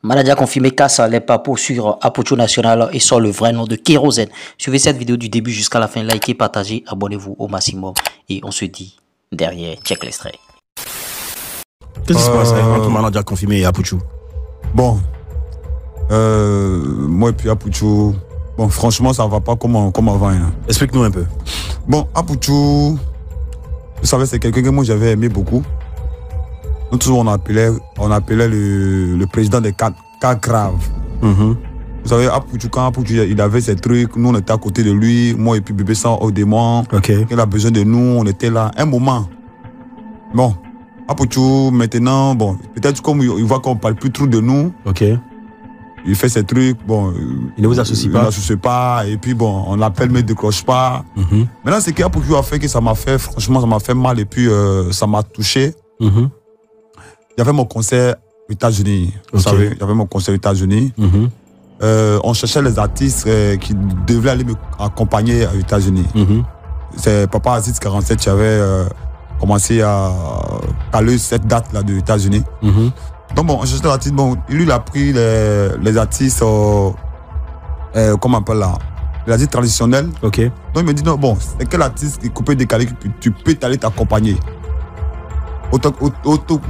Manadia confirmé casse les papos sur Apuchu National et sort le vrai nom de Kérosène. Suivez cette vidéo du début jusqu'à la fin, likez, partagez, abonnez-vous au maximum et on se dit derrière, check l'extrait. Qu'est-ce qui se passe entre Manadia confirmé et Apuchu? Bon, moi et puis Apuchu, bon franchement ça va pas comme avant. Hein. Explique-nous un peu. Bon, Apuchu, vous savez c'est quelqu'un que moi j'avais aimé beaucoup. Nous tous on appelait le président des cas graves. Vous savez, Apuchu, quand Apuchu il avait ses trucs, nous on était à côté de lui, moi et puis bébé sans au démon. Il a besoin de nous, on était là. Un moment. Bon, Apuchu maintenant, bon, peut-être comme il voit qu'on parle plus trop de nous. Il fait ses trucs, bon. Il ne vous associe pas. Il ne s'associe pas, et puis bon, on l'appelle mais il ne décroche pas. Maintenant, ce qu'Apuchu a fait que ça m'a fait, franchement, ça m'a fait mal et puis ça m'a touché. Il y avait mon concert aux États-Unis. Vous savez, il y avait mon concert aux États-Unis. On cherchait les artistes qui devaient aller me accompagner aux États-Unis. C'est Papa Aziz 47 qui avait commencé à caler cette date-là aux États-Unis. Donc bon, on cherchait les artistes. Bon, lui, il a pris les artistes, comment on appelle là, les artistes traditionnels. Donc il me dit, non, bon, c'est quel artiste qui peut décaler, tu peux aller t'accompagner.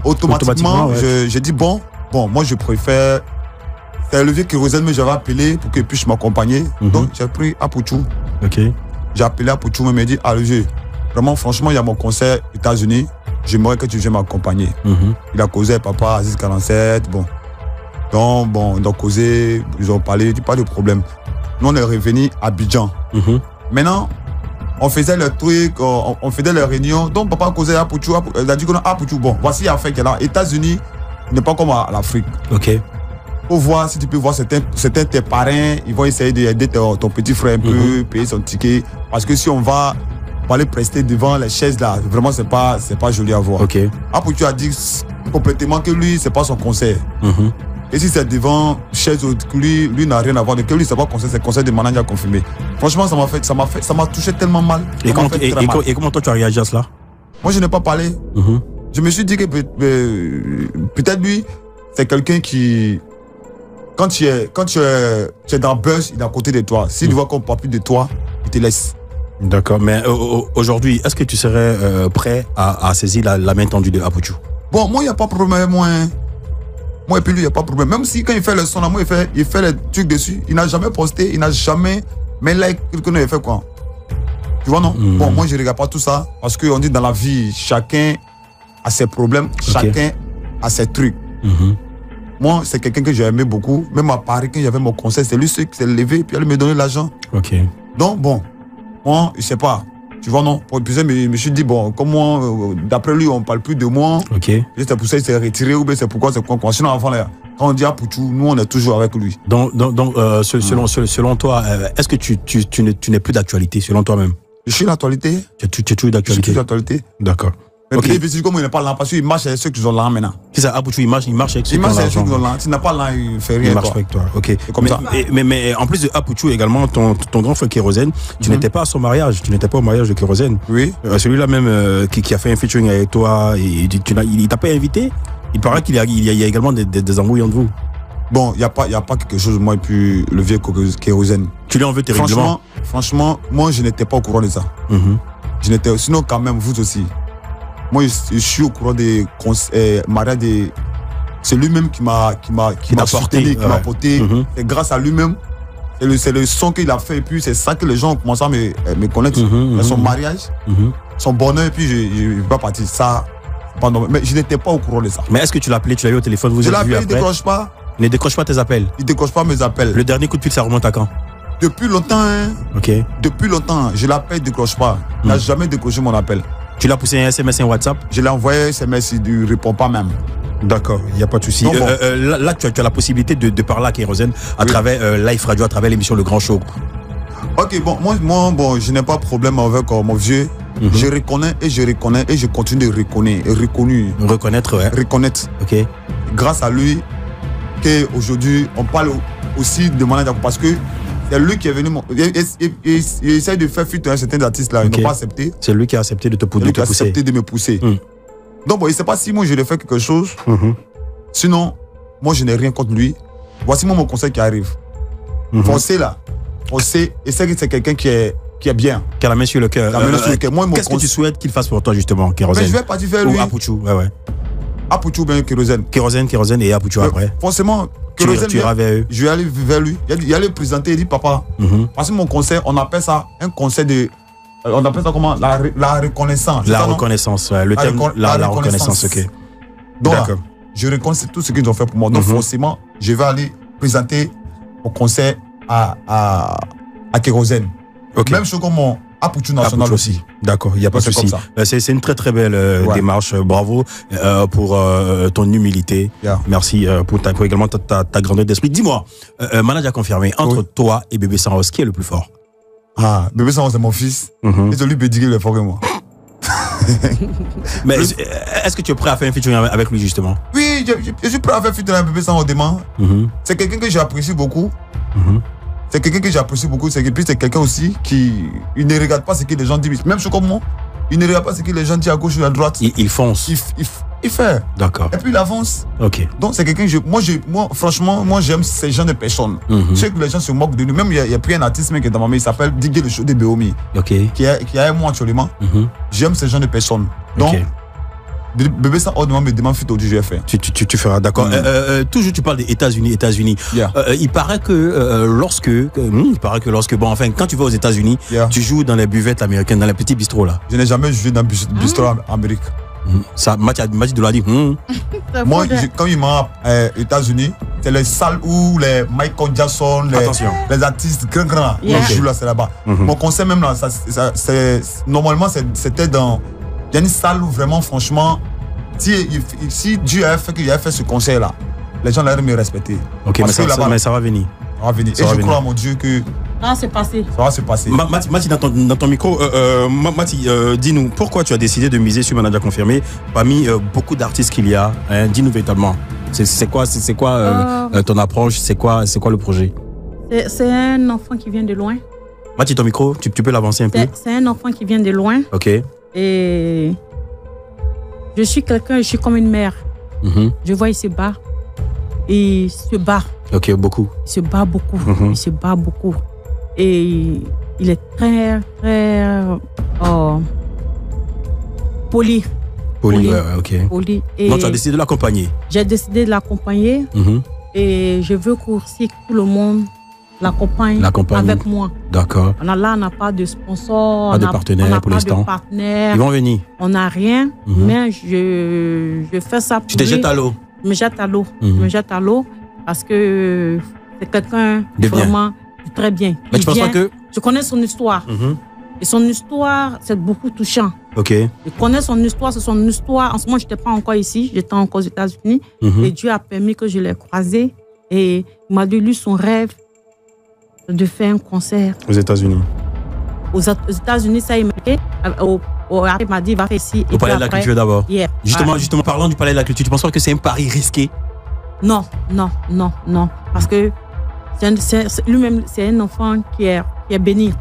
Automatiquement, j'ai dit bon, moi je préfère. C'est Olivier Kérosène, mais j'avais appelé pour qu'il puisse m'accompagner. Donc j'ai pris Apuchu. J'ai appelé Apuchu, mais il m'a dit Olivier, vraiment, franchement, il y a mon concert aux États-Unis, j'aimerais que tu viennes m'accompagner. Il a causé Papa Aziz 47, bon. Donc, bon, ils ont causé, ils ont parlé, pas de problème. Nous, on est revenu à Abidjan. Maintenant, on faisait le truc, on faisait les réunions. Donc, papa causait Apuchu. Il a dit que non, Apuchu, bon, voici l'affaire qu'il y a là. États-Unis n'est pas comme à l'Afrique. Pour voir si tu peux voir certains tes parrains, ils vont essayer d'aider ton petit frère un peu, payer son ticket. Parce que si on va aller prester devant les chaises là, vraiment, c'est pas joli à voir. Apuchu a dit complètement que lui, c'est pas son concert. Et si c'est devant chaise, lui n'a rien à voir. Que lui, c'est pas concert, c'est concert de Manadia confirmé. Franchement, ça m'a touché tellement mal. Et comment toi tu as réagi à cela? Moi, je n'ai pas parlé. Je me suis dit que peut-être lui, c'est quelqu'un qui, quand tu es dans le buzz, il est à côté de toi. S'il voit qu'on ne parle plus de toi, il te laisse. D'accord, mais aujourd'hui, est-ce que tu serais prêt à saisir la main tendue de Apuchu? Bon, moi, il n'y a pas de problème, moi et puis lui, il n'y a pas de problème. Même si quand il fait le son, là, moi, il fait les trucs dessus. Il n'a jamais posté, il n'a jamais. Mais là, quelqu'un il fait quoi? Tu vois, non? Bon, moi, je ne regarde pas tout ça. Parce qu'on dit dans la vie, chacun a ses problèmes, chacun a ses trucs. Moi, c'est quelqu'un que j'ai aimé beaucoup. Même à Paris, quand j'avais mon concert, c'est lui qui s'est levé et puis il me donnait l'argent. Donc, bon, moi, je ne sais pas. Tu vois, non? Puis je me suis dit, bon, comment, d'après lui, on ne parle plus de moi. C'est pour ça qu'il s'est retiré ou bien c'est pourquoi c'est quoi. Sinon, avant, là, quand on dit Apuchu, nous, on est toujours avec lui. Donc selon toi, est-ce que tu n'es plus d'actualité, selon toi-même? Je suis d'actualité. Tu es toujours d'actualité? Je suis d'actualité. D'accord. Mais puis, comme il n'est pas là, parce qu'il marche avec ceux qui sont là maintenant. C'est ça, Apuchu, il marche avec ceux qui sont là. Tu n'as pas là, il fait rien. Il marche avec toi, Comme ça. Mais en plus de Apuchu également, ton grand frère Kérosène, tu n'étais pas à son mariage, tu n'étais pas au mariage de Kérosène. Celui-là même qui a fait un featuring avec toi, il t'a pas invité? Il paraît qu'il y a également des embrouilles entre vous. Bon, il n'y a pas quelque chose, moi et puis le vieux Kérosène. Tu lui en veux terriblement? Franchement, moi je n'étais pas au courant de ça. Sinon quand même, vous aussi. Moi, je suis au courant des mariages des. C'est lui-même qui m'a soutenu, qui m'a porté. C'est grâce à lui-même. C'est le son qu'il a fait. Et puis, c'est ça que les gens ont commencé à me connaître. Son mariage, son bonheur. Et puis, je ne vais pas partir. Ça, mais je n'étais pas au courant de ça. Mais est-ce que tu l'as appelé, tu l'as eu au téléphone? Je l'ai appelé, il ne décroche pas. Il ne décroche pas tes appels? Il ne décroche pas mes appels. Le dernier coup de fil, ça remonte à quand? Depuis longtemps. Depuis longtemps. Je l'appelle, il ne décroche pas. Il n'a jamais décroché mon appel. Tu l'as poussé un SMS, un WhatsApp? Je l'ai envoyé un SMS, il ne répond pas même. D'accord, il n'y a pas de souci. Là, tu as la possibilité de parler à Kérosène à travers Live Radio, à travers l'émission Le Grand Show. Ok, bon, moi je n'ai pas de problème avec mon vieux. Je reconnais et je continue de reconnaître. Reconnaître, ouais. Reconnaître. Grâce à lui, qu'aujourd'hui, on parle aussi de Manadia parce que c'est lui qui est venu. Il essaie de faire fuite à certains artistes là. Ils n'ont pas accepté. C'est lui qui a accepté de te pousser. De me pousser. Donc bon, il ne sait pas si moi je lui ai fait quelque chose. Sinon, moi, je n'ai rien contre lui. Voici mon conseil qui arrive. Foncez là. Foncez. Et c'est que c'est quelqu'un qui est bien. Qui a la main sur le cœur. Qu'est-ce que tu souhaites qu'il fasse pour toi, justement, Kérosène? Mais je vais pas dire faire lui. Ou Apouchou, ouais. Apouchou ou bien Kérosène. Kérosène et Apouchou après. Forcément, Kérosène, tu iras vers eux. Je vais aller vers lui. Il allait présenter, il dit papa. Parce que mon conseil, on appelle ça un conseil de. On appelle ça comment? La reconnaissance. La reconnaissance, ouais. Le thème, la reconnaissance, ok. Donc, je reconnais tout ce qu'ils ont fait pour moi. Donc, forcément, je vais aller présenter mon conseil à Kérosène. Okay. Même chose comme mon Apouchou national aussi. D'accord, il n'y a pas de souci. C'est une très très belle démarche. Bravo pour ton humilité. Merci pour également ta grandeur d'esprit. Dis-moi, Manadja a confirmé, entre toi et Bébé Saros, qui est le plus fort? Bébé Saros, c'est mon fils. Et celui peut dire qu'il est fort que moi. Mais est-ce que tu es prêt à faire un featuring avec lui justement? Oui, je suis prêt à faire un featuring avec Bébé Saros demain. C'est quelqu'un que j'apprécie beaucoup. C'est quelqu'un que j'apprécie beaucoup. C'est quelqu'un aussi qui ne regarde pas ce que les gens disent. Même chose comme moi. Il ne regarde pas ce que les gens disent à gauche ou à droite. Il fonce. Il fait. D'accord. Et puis il avance. Ok. Donc c'est quelqu'un que moi, franchement, j'aime ces gens de personnes. Je sais que les gens se moquent de nous. Même il y a pris un artiste qui est dans ma main, il s'appelle Didier le Show de Beomi. Ok. Qui est avec moi actuellement. J'aime ces gens de personnes. Donc, Bébé Saros me demande fit aujourd'hui, je vais faire. Tu feras, d'accord. Toujours tu parles des États-Unis. Il paraît que lorsque quand tu vas aux États-Unis, tu joues dans les buvettes américaines, dans les petits bistrots là. Je n'ai jamais joué dans les bistrots américains. Ça, Mathieu Dola dit. Moi, quand il m'a aux États-Unis, c'est les salles où les Michael Jackson, les artistes grands qui jouent là, c'est là-bas. Mon conseil même là, normalement c'était dans. Il y a une salle où vraiment, franchement, si Dieu a fait qu'il a fait ce concert-là, les gens allaient me respecter. Ok, mais ça va venir. Ça va venir. Et je crois à mon Dieu que. Ça va se passer. Ça va se passer. Mati, dans ton micro, Mati, dis-nous, pourquoi tu as décidé de miser sur Manadja Confirmé parmi beaucoup d'artistes qu'il y a, hein, dis-nous véritablement. C'est quoi ton approche, c'est quoi le projet? C'est un enfant qui vient de loin. Mati, ton micro, tu peux l'avancer un peu? C'est un enfant qui vient de loin. Ok. Et je suis comme une mère. Je vois, il se bat. Et il se bat. Ok, beaucoup. Il se bat beaucoup. Il se bat beaucoup. Et il est très, très poli. Poli, ouais, ok. Poli. Donc tu as décidé de l'accompagner? J'ai décidé de l'accompagner. Et je veux qu'aussi tout le monde l'accompagne avec moi. D'accord. On n'a pas de sponsor, pas de partenaire pour l'instant. Ils vont venir. On n'a rien, mais je fais ça pour lui. Tu te jettes à l'eau? Je me jette à l'eau. Je me jette à l'eau parce que c'est quelqu'un vraiment très bien. Mais tu penses pas que... Je connais son histoire. Et son histoire, c'est beaucoup touchant. Ok. Je connais son histoire, c'est son histoire. En ce moment, je n'étais pas encore ici, j'étais encore aux États-Unis. Et Dieu a permis que je l'ai croisé. Et il m'a dit, lui, son rêve, de faire un concert. Aux États-Unis. Aux États-Unis, ça, il m'a dit, va faire ici. Au Palais de la Culture d'abord. Yeah. Justement, parlant du Palais de la Culture, tu penses pas que c'est un pari risqué? Non. Parce que lui-même, c'est un enfant qui est béni.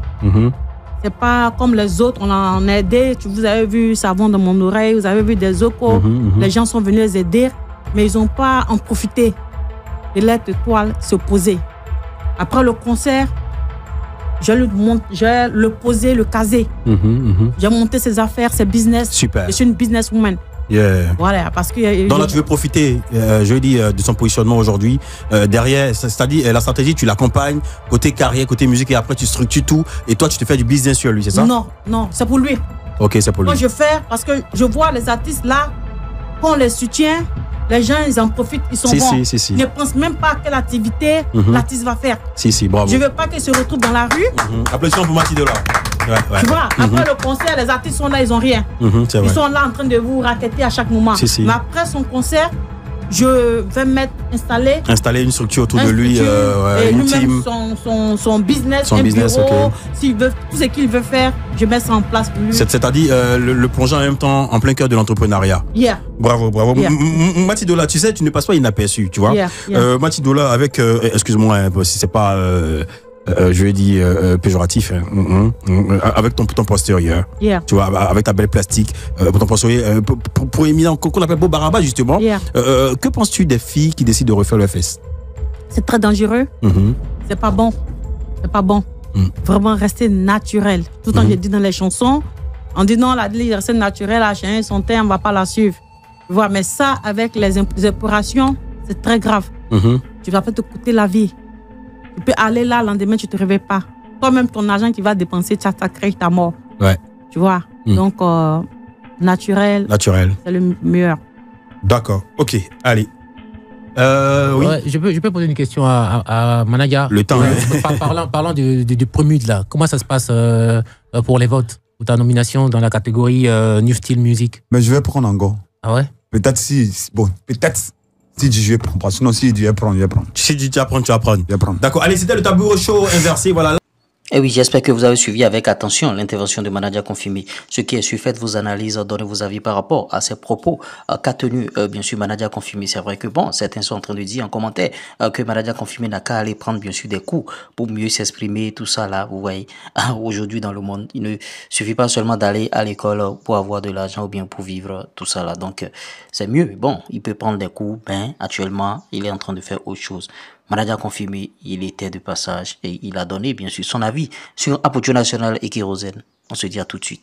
C'est pas comme les autres, on a aidé. Vous avez vu Savon dans mon oreille, vous avez vu des ocos. Les gens sont venus les aider, mais ils n'ont pas en profité. Et l'être étoile se poser. Après le concert, je vais le poser, le caser. J'ai monté ses affaires, ses business. Super. Je suis une businesswoman. Yeah. Voilà, parce que... Donc là, tu veux profiter, je dis, de son positionnement aujourd'hui. Derrière, c'est-à-dire la stratégie, tu l'accompagnes, côté carrière, côté musique, et après tu structures tout, et toi, tu te fais du business sur lui, c'est ça? Non, c'est pour lui. Ok, c'est pour lui. Moi, je fais, parce que je vois les artistes là, quand on les soutient, les gens, ils en profitent, ils sont bons. Ils ne pensent même pas à quelle activité l'artiste va faire. Bravo. Je ne veux pas qu'ils se retrouvent dans la rue. Applaudissements pour Mati Dola. Tu vois, après le concert, les artistes sont là, ils n'ont rien. Ils sont là en train de vous raqueter à chaque moment. Mais après son concert, je vais installer une structure autour de lui, une team. Son business, un bureau. S'il veut, tout ce qu'il veut faire, je mets ça en place pour lui. C'est-à-dire le plongeant en même temps en plein cœur de l'entrepreneuriat. Yeah. Bravo. Yeah. Mati Dola, tu sais, tu ne passes pas inaperçu, tu vois. Mati Dola avec, excuse-moi, si c'est pas je vais dire, péjoratif, hein, avec ton postérieur. Yeah. Tu vois, avec ta belle plastique, ton postérieur, pour éminent, qu'on appelle Beau Baraba, justement. Yeah. Que penses-tu des filles qui décident de refaire leurs fesses? C'est très dangereux. C'est pas bon. C'est pas bon. Vraiment rester naturel. Tout le temps, j'ai dit dans les chansons, on dit non, la rester naturelle, la chaîne, son teint, on va pas la suivre. Tu vois, mais ça, avec les épurations, c'est très grave. Tu vas peut te coûter la vie. Tu peux aller là, le lendemain, tu te réveilles pas. Toi-même, ton argent qui va dépenser, ça crée ta mort. Ouais. Tu vois. Donc, naturel. C'est le meilleur. D'accord. Ok. Allez. Oui. Ouais, je peux poser une question à Managa. Le temps. Parlant du PREMUD, là, comment ça se passe pour les votes ou ta nomination dans la catégorie New Style Music? Mais je vais prendre encore. Ah ouais? Peut-être si je vais prendre. Sinon, si je vais prendre, je vais prendre. Si tu vas prendre, tu vas prendre. Je vais prendre. D'accord. Allez, c'était le tableau chaud inversé. Voilà. Et oui, j'espère que vous avez suivi avec attention l'intervention de Manadia Confirmé. Ce qui est sûr, faites vos analyses, donnez vos avis par rapport à ces propos qu'a tenu, bien sûr, Manadia Confirmé. C'est vrai que, bon, certains sont en train de dire en commentaire que Manadia Confirmé n'a qu'à aller prendre, bien sûr, des cours pour mieux s'exprimer, tout ça là, vous voyez. Aujourd'hui, dans le monde, il ne suffit pas seulement d'aller à l'école pour avoir de l'argent ou bien pour vivre, tout ça là. Donc, c'est mieux. Bon, il peut prendre des cours, ben, actuellement, il est en train de faire autre chose. Manadia Confirmé, il était de passage et il a donné bien sûr son avis sur Apotio National et Kérosène. On se dit à tout de suite.